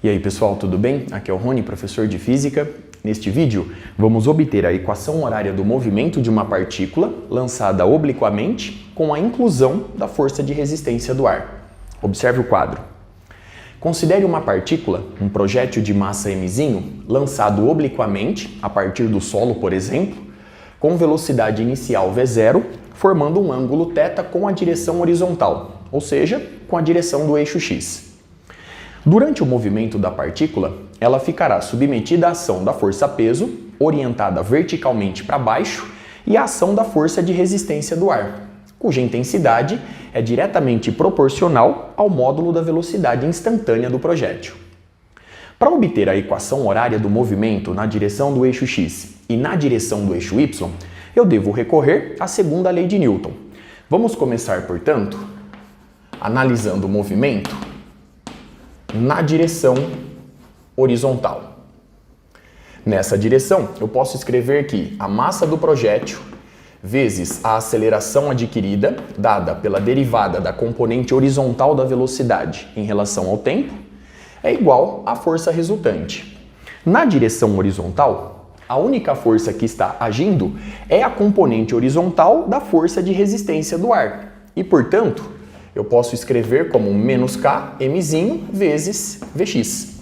E aí pessoal, tudo bem? Aqui é o Rony, professor de Física. Neste vídeo, vamos obter a equação horária do movimento de uma partícula lançada obliquamente com a inclusão da força de resistência do ar. Observe o quadro. Considere uma partícula, um projétil de massa mzinho, lançado obliquamente, a partir do solo, por exemplo, com velocidade inicial v0, formando um ângulo θ com a direção horizontal, ou seja, com a direção do eixo x. Durante o movimento da partícula, ela ficará submetida à ação da força-peso, orientada verticalmente para baixo, e à ação da força de resistência do ar, cuja intensidade é diretamente proporcional ao módulo da velocidade instantânea do projétil. Para obter a equação horária do movimento na direção do eixo x e na direção do eixo y, eu devo recorrer à segunda lei de Newton. Vamos começar, portanto, analisando o movimento na direção horizontal. Nessa direção, eu posso escrever que a massa do projétil vezes a aceleração adquirida, dada pela derivada da componente horizontal da velocidade em relação ao tempo, é igual à força resultante. Na direção horizontal, a única força que está agindo é a componente horizontal da força de resistência do ar. E, portanto, eu posso escrever como menos K mzinho vezes Vx.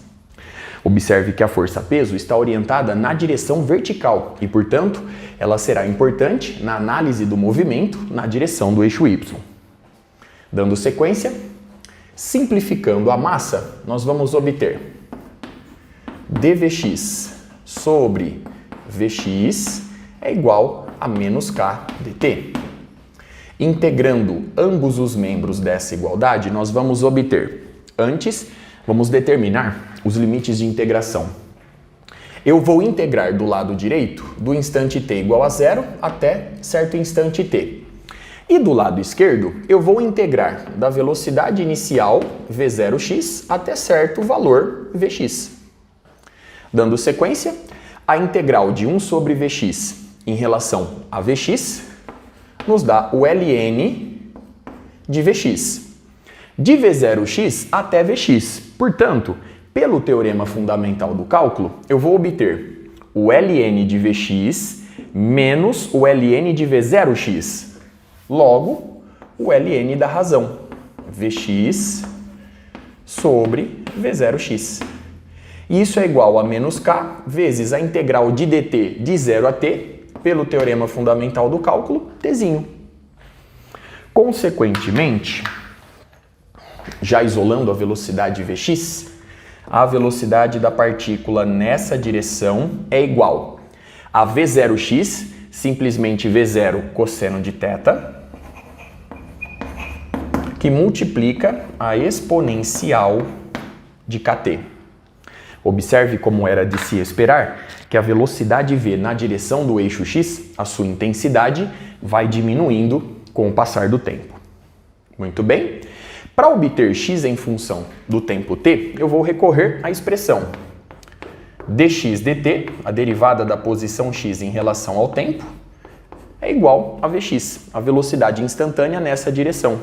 Observe que a força-peso está orientada na direção vertical e, portanto, ela será importante na análise do movimento na direção do eixo y. Dando sequência, simplificando a massa, nós vamos obter dVx sobre Vx é igual a menos K dt. Integrando ambos os membros dessa igualdade, nós vamos obter. Antes, vamos determinar os limites de integração. Eu vou integrar do lado direito do instante t igual a 0 até certo instante t. E do lado esquerdo, eu vou integrar da velocidade inicial v0x até certo valor vx. Dando sequência, a integral de 1 sobre vx em relação a vx nos dá o ln de Vx, de V0x até Vx. Portanto, pelo teorema fundamental do cálculo, eu vou obter o ln de Vx menos o ln de V0x. Logo, o ln da razão, Vx sobre V0x. Isso é igual a menos k vezes a integral de dt de 0 a t, pelo teorema fundamental do cálculo, tzinho. Consequentemente, já isolando a velocidade Vx, a velocidade da partícula nessa direção é igual a V0x, simplesmente V0 cosseno de θ, que multiplica a exponencial de kt. Observe como era de se esperar que a velocidade v na direção do eixo x, a sua intensidade, vai diminuindo com o passar do tempo. Muito bem. Para obter x em função do tempo t, eu vou recorrer à expressão dx dt, a derivada da posição x em relação ao tempo, é igual a vx, a velocidade instantânea nessa direção.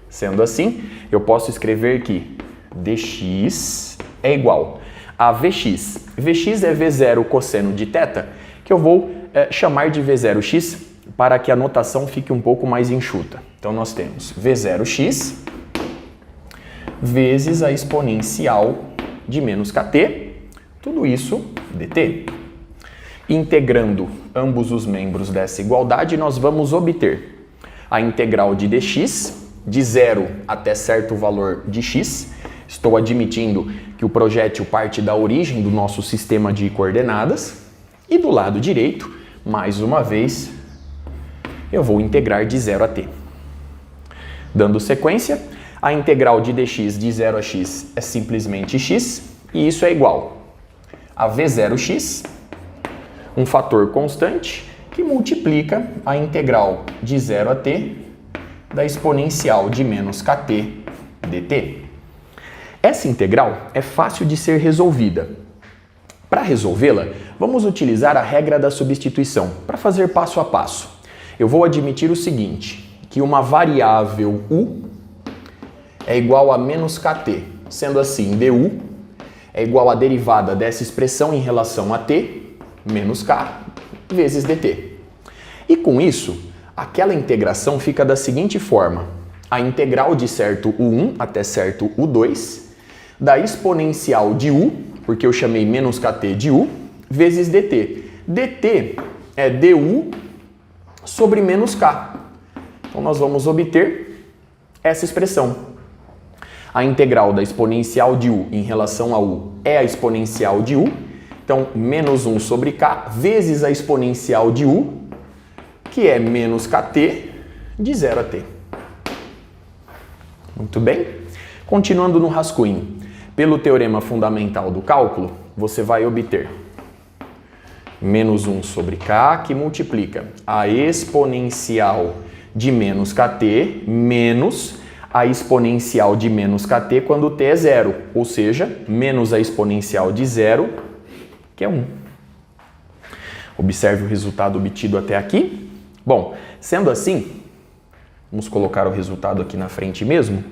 Sendo assim, eu posso escrever que dx é igual a Vx. Vx é V0 cosseno de θ, que eu vou chamar de V0x para que a notação fique um pouco mais enxuta. Então, nós temos V0x vezes a exponencial de menos kt, tudo isso dt. Integrando ambos os membros dessa igualdade, nós vamos obter a integral de dx, de 0 até certo valor de x. Estou admitindo que o projétil parte da origem do nosso sistema de coordenadas. E do lado direito, mais uma vez, eu vou integrar de 0 a t. Dando sequência, a integral de dx de 0 a x é simplesmente x, e isso é igual a v0x, um fator constante, que multiplica a integral de 0 a t da exponencial de menos kt dt. Essa integral é fácil de ser resolvida. Para resolvê-la, vamos utilizar a regra da substituição para fazer passo a passo. Eu vou admitir o seguinte, que uma variável u é igual a menos kt. Sendo assim, du é igual à derivada dessa expressão em relação a t menos k vezes dt. E com isso, aquela integração fica da seguinte forma: a integral de certo U1 até certo U2 da exponencial de U, porque eu chamei menos kt de U, vezes dt. dt é du sobre menos k. Então nós vamos obter essa expressão. A integral da exponencial de U em relação a U é a exponencial de U. Então, menos 1 sobre k vezes a exponencial de U, que é menos kt de 0 a t. Muito bem? Continuando no rascunho. Pelo teorema fundamental do cálculo, você vai obter menos 1 sobre k, que multiplica a exponencial de menos kt menos a exponencial de menos kt quando t é 0, ou seja, menos a exponencial de 0, que é 1. Observe o resultado obtido até aqui. Bom, sendo assim, vamos colocar o resultado aqui na frente mesmo.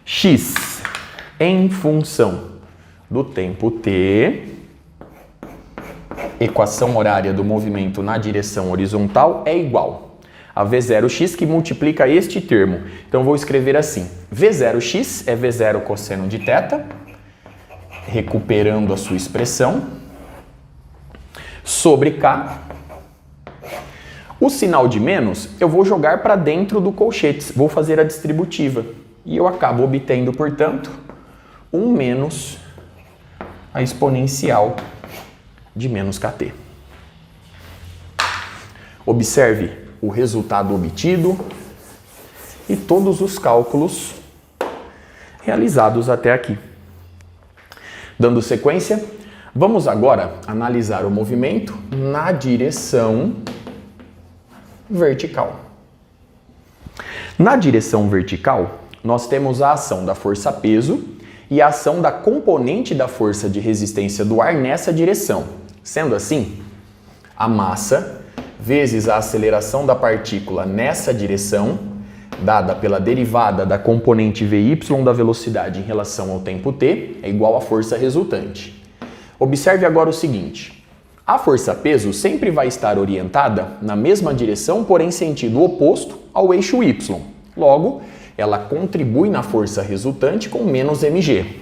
X em função do tempo t, equação horária do movimento na direção horizontal é igual a V0x, que multiplica este termo. Então, vou escrever assim. V0x é V0 cosseno de θ, recuperando a sua expressão, sobre K. O sinal de menos eu vou jogar para dentro do colchetes, vou fazer a distributiva. E eu acabo obtendo, portanto, 1 menos a exponencial de menos kt. Observe o resultado obtido e todos os cálculos realizados até aqui. Dando sequência, vamos agora analisar o movimento na direção vertical. Na direção vertical, nós temos a ação da força-peso e a ação da componente da força de resistência do ar nessa direção. Sendo assim, a massa vezes a aceleração da partícula nessa direção, dada pela derivada da componente Vy da velocidade em relação ao tempo t, é igual à força resultante. Observe agora o seguinte: a força-peso sempre vai estar orientada na mesma direção, porém sentido oposto ao eixo y. Logo, ela contribui na força resultante com menos mg.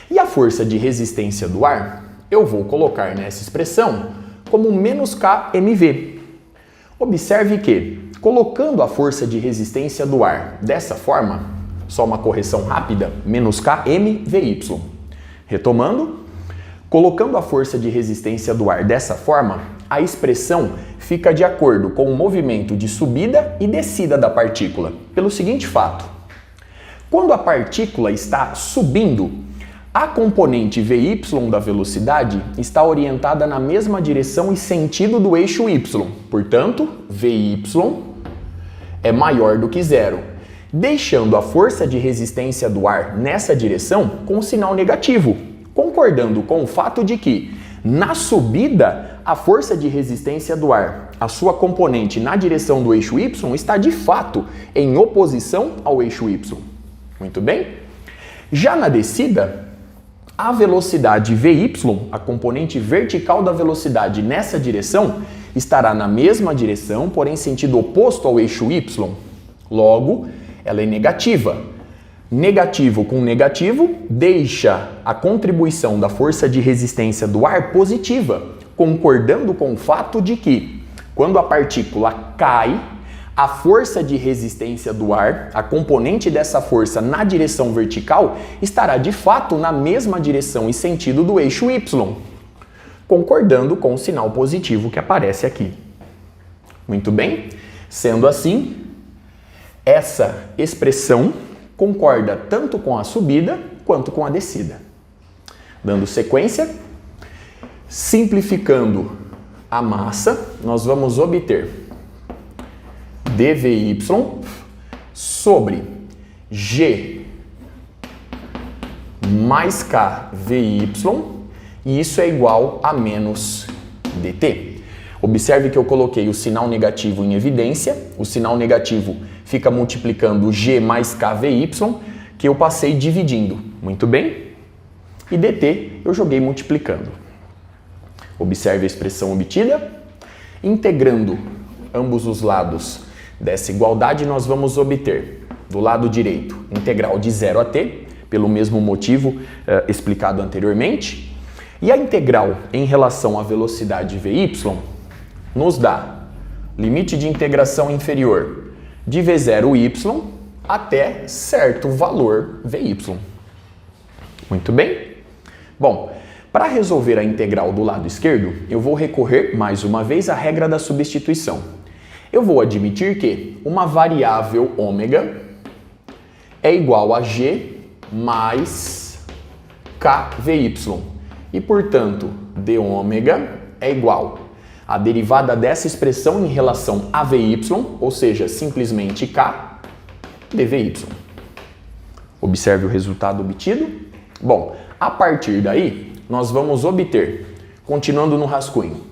E a força de resistência do ar, eu vou colocar nessa expressão como menos kmv. Observe que, colocando a força de resistência do ar dessa forma, só uma correção rápida, menos kmvy. Retomando, colocando a força de resistência do ar dessa forma, a expressão fica de acordo com o movimento de subida e descida da partícula, pelo seguinte fato: quando a partícula está subindo, a componente Vy da velocidade está orientada na mesma direção e sentido do eixo y. Portanto, Vy é maior do que 0, deixando a força de resistência do ar nessa direção com o sinal negativo, concordando com o fato de que, na subida, a força de resistência do ar, a sua componente na direção do eixo y, está de fato em oposição ao eixo y. Muito bem? Já na descida, a velocidade Vy, a componente vertical da velocidade nessa direção, estará na mesma direção, porém sentido oposto ao eixo y. Logo, ela é negativa. Negativo com negativo deixa a contribuição da força de resistência do ar positiva, concordando com o fato de que, quando a partícula cai, a força de resistência do ar, a componente dessa força na direção vertical, estará de fato na mesma direção e sentido do eixo y, concordando com o sinal positivo que aparece aqui. Muito bem? Sendo assim, essa expressão concorda tanto com a subida quanto com a descida. Dando sequência, simplificando a massa, nós vamos obter dVy sobre G mais kVy, e isso é igual a menos dt. Observe que eu coloquei o sinal negativo em evidência, o sinal negativo fica multiplicando G mais kVy, que eu passei dividindo. Muito bem? E dt eu joguei multiplicando. Observe a expressão obtida. Integrando ambos os lados dessa igualdade, nós vamos obter, do lado direito, integral de 0 a t, pelo mesmo motivo explicado anteriormente. E a integral em relação à velocidade vy nos dá limite de integração inferior de v0y até certo valor vy. Muito bem? Bom, para resolver a integral do lado esquerdo, eu vou recorrer mais uma vez à regra da substituição. Eu vou admitir que uma variável ômega é igual a g mais kVy. E, portanto, d ômega é igual à derivada dessa expressão em relação a vy, ou seja, simplesmente k dvy. Observe o resultado obtido. Bom, a partir daí, nós vamos obter, continuando no rascunho,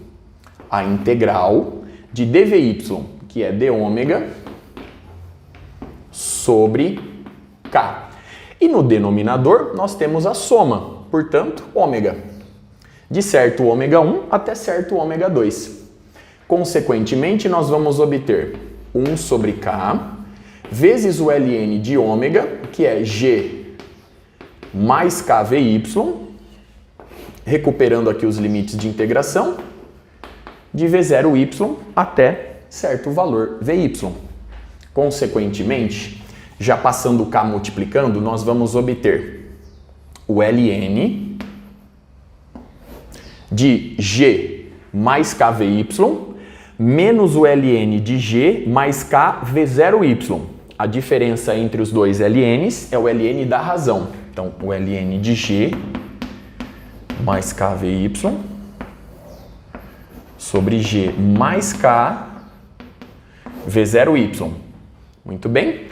a integral de dvy, que é d ômega, sobre k. E no denominador, nós temos a soma, portanto, ômega. De certo ômega 1 até certo ômega 2. Consequentemente, nós vamos obter 1 sobre k, vezes o ln de ômega, que é g mais kVy, recuperando aqui os limites de integração, de v0y até certo valor vy. Consequentemente, já passando o k multiplicando, nós vamos obter o ln de g mais kVy menos o ln de g mais k v0y. A diferença entre os dois ln's é o ln da razão. Então, o ln de g mais kVy sobre g mais k v0y. Muito bem?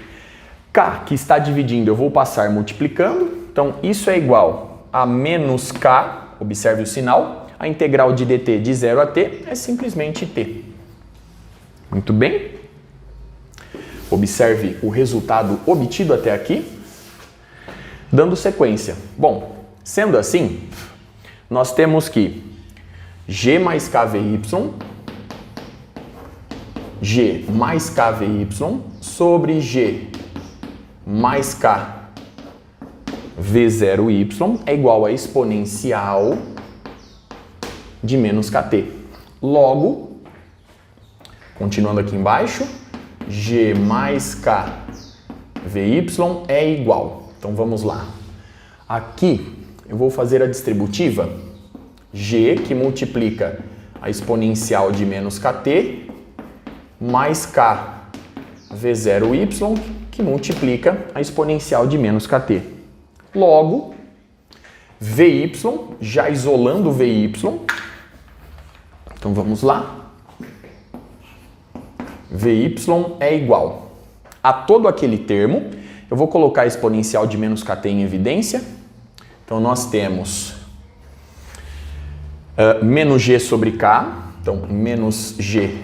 K, que está dividindo, eu vou passar multiplicando. Então, isso é igual a menos k, observe o sinal. A integral de dt de 0 a t é simplesmente t. Muito bem? Observe o resultado obtido até aqui. Dando sequência. Bom, sendo assim, nós temos que g mais kVy, g mais kVy sobre g mais k v0y é igual a exponencial de menos kt. Logo, continuando aqui embaixo, g mais k vy é igual. Então vamos lá. Aqui eu vou fazer a distributiva g, que multiplica a exponencial de menos kt, mais k v0y, que multiplica a exponencial de menos kt. Logo, vy, já isolando vy, então vamos lá, vy é igual a todo aquele termo. Eu vou colocar a exponencial de menos kt em evidência. Então nós temos menos g sobre k, então menos g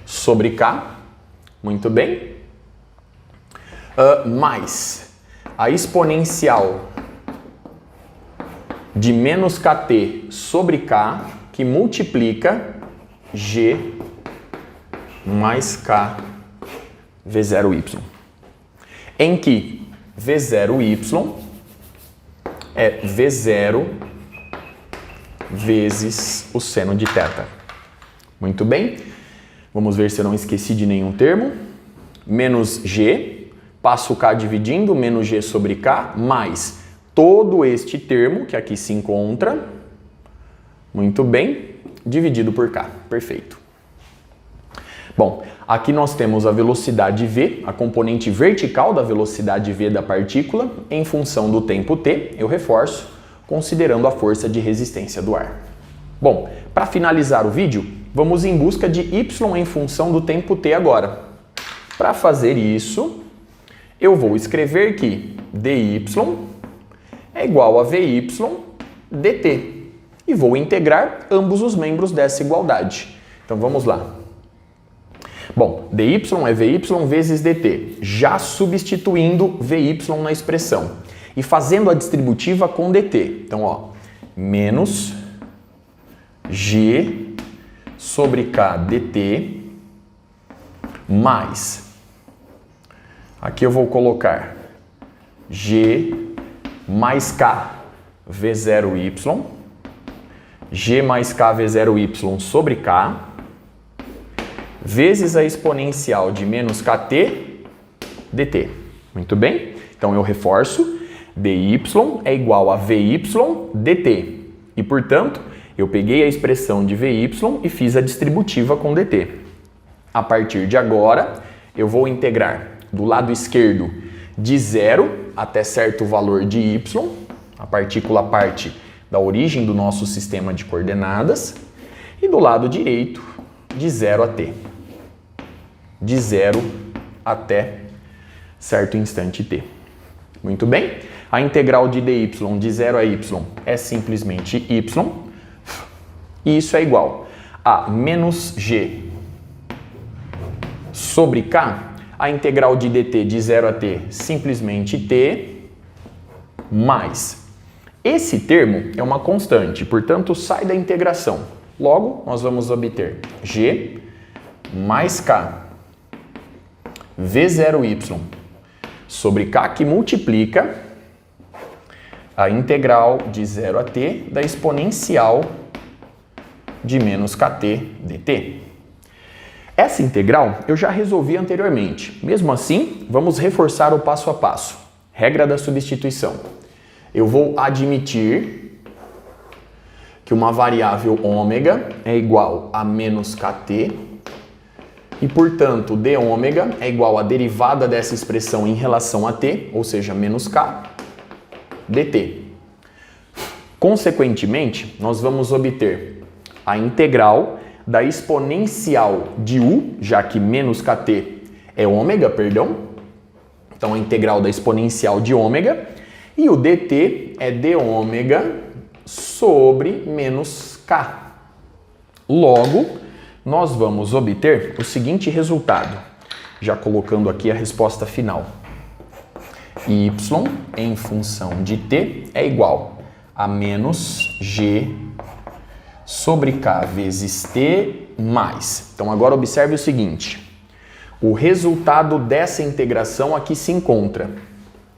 sobre k, muito bem, mais a exponencial de menos kt sobre k, que multiplica g mais k v0y, em que v0y é v0 vezes o seno de θ. Muito bem, vamos ver se eu não esqueci de nenhum termo. Menos g, passo o k dividindo, menos g sobre k, mais todo este termo que aqui se encontra, muito bem, dividido por k. Perfeito. Bom, aqui nós temos a velocidade v, a componente vertical da velocidade v da partícula, em função do tempo t, eu reforço, considerando a força de resistência do ar. Bom, para finalizar o vídeo, vamos em busca de y em função do tempo t agora. Para fazer isso, eu vou escrever que dy é igual a vy dt e vou integrar ambos os membros dessa igualdade. Então vamos lá. Bom, dy é vy vezes dt, já substituindo vy na expressão. e fazendo a distributiva com dt. Então, ó, menos g sobre k dt mais, aqui eu vou colocar g mais k v0y, g mais k v0y sobre k, vezes a exponencial de menos kt dt. Muito bem? Então eu reforço, dy é igual a vy dt. E, portanto, eu peguei a expressão de vy e fiz a distributiva com dt. A partir de agora, eu vou integrar do lado esquerdo de 0 até certo valor de y, a partícula parte da origem do nosso sistema de coordenadas, e do lado direito de 0 a t. De 0 até certo instante t. Muito bem? A integral de dy de 0 a y é simplesmente y, e isso é igual a menos g sobre k, a integral de dt de 0 a t simplesmente t, mais. Esse termo é uma constante, portanto sai da integração. Logo, nós vamos obter g mais k v0y sobre k, que multiplica a integral de 0 a t da exponencial de menos kt dt. Essa integral eu já resolvi anteriormente. Mesmo assim, vamos reforçar o passo a passo. Regra da substituição. Eu vou admitir que uma variável ômega é igual a menos kt e, portanto, d ômega é igual à derivada dessa expressão em relação a t, ou seja, menos k, dt. Consequentemente, nós vamos obter a integral da exponencial de u, já que menos kt é ômega, perdão. Então, a integral da exponencial de ômega. E o dt é d ômega sobre menos k. Logo, nós vamos obter o seguinte resultado. Já colocando aqui a resposta final. Y em função de t é igual a menos g sobre k vezes t mais. Então agora observe o seguinte. O resultado dessa integração aqui se encontra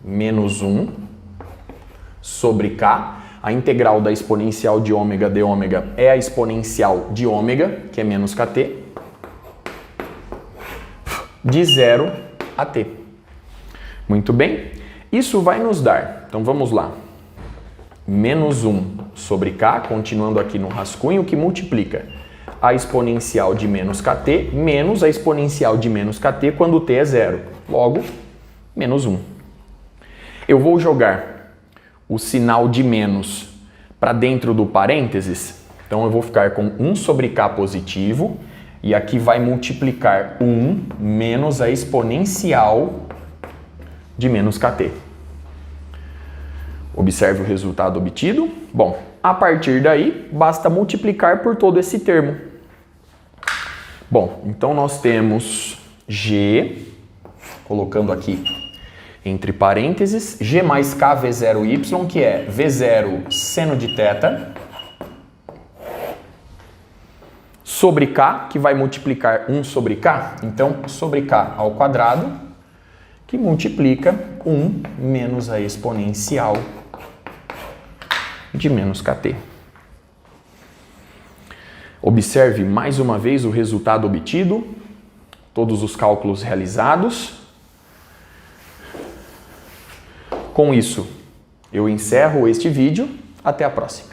menos 1 sobre k. A integral da exponencial de ômega d ômega é a exponencial de ômega, que é menos kt, de 0 a t. Muito bem? Isso vai nos dar, então vamos lá, menos 1 sobre k, continuando aqui no rascunho, que multiplica a exponencial de menos kt menos a exponencial de menos kt quando t é 0. Logo, menos 1. Eu vou jogar o sinal de menos para dentro do parênteses, então eu vou ficar com 1 sobre k positivo, e aqui vai multiplicar 1 menos a exponencial de menos kt. Observe o resultado obtido. Bom, a partir daí, basta multiplicar por todo esse termo. Bom, então nós temos g, colocando aqui entre parênteses, g mais k v0y, que é v0 seno de θ, sobre k, que vai multiplicar 1 sobre k, então sobre k ao quadrado, que multiplica 1 menos a exponencial de menos kt. Observe mais uma vez o resultado obtido, todos os cálculos realizados. Com isso, eu encerro este vídeo. Até a próxima.